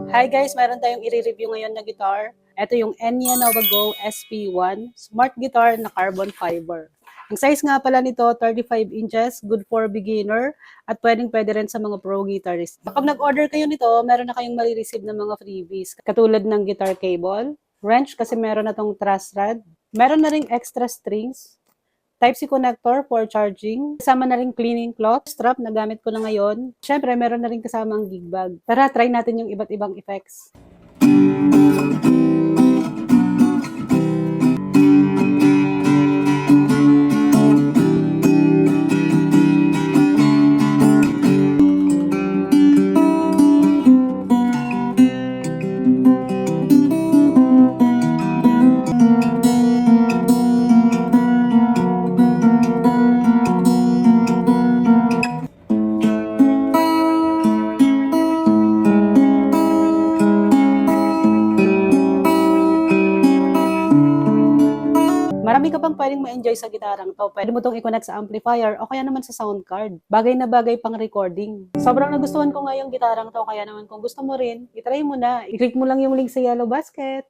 Hi guys, meron tayong i-review ngayon na guitar. Ito yung Enya Navago SP1 Smart Guitar na carbon fiber. Ang size nga pala nito, 35 inches, good for beginner, at pwede rin sa mga pro guitarist. Kapag nag-order kayo nito, meron na kayong mali-receive ng mga freebies, katulad ng guitar cable, wrench kasi meron na tong truss rod, meron na ring extra strings, Type-C connector for charging. Kasama na rin cleaning cloth. Strap na gamit ko na ngayon. Syempre, meron na rin kasamang gig bag. Tara, try natin yung iba't ibang effects. Marami ka pang pwedeng ma-enjoy sa gitarang to. Pwede mo tong i-connect sa amplifier o kaya naman sa sound card. Bagay na bagay pang recording. Sobrang nagustuhan ko nga yung gitarang to, kaya naman kung gusto mo rin, itry mo na. I-click mo lang yung link sa Yellow Basket.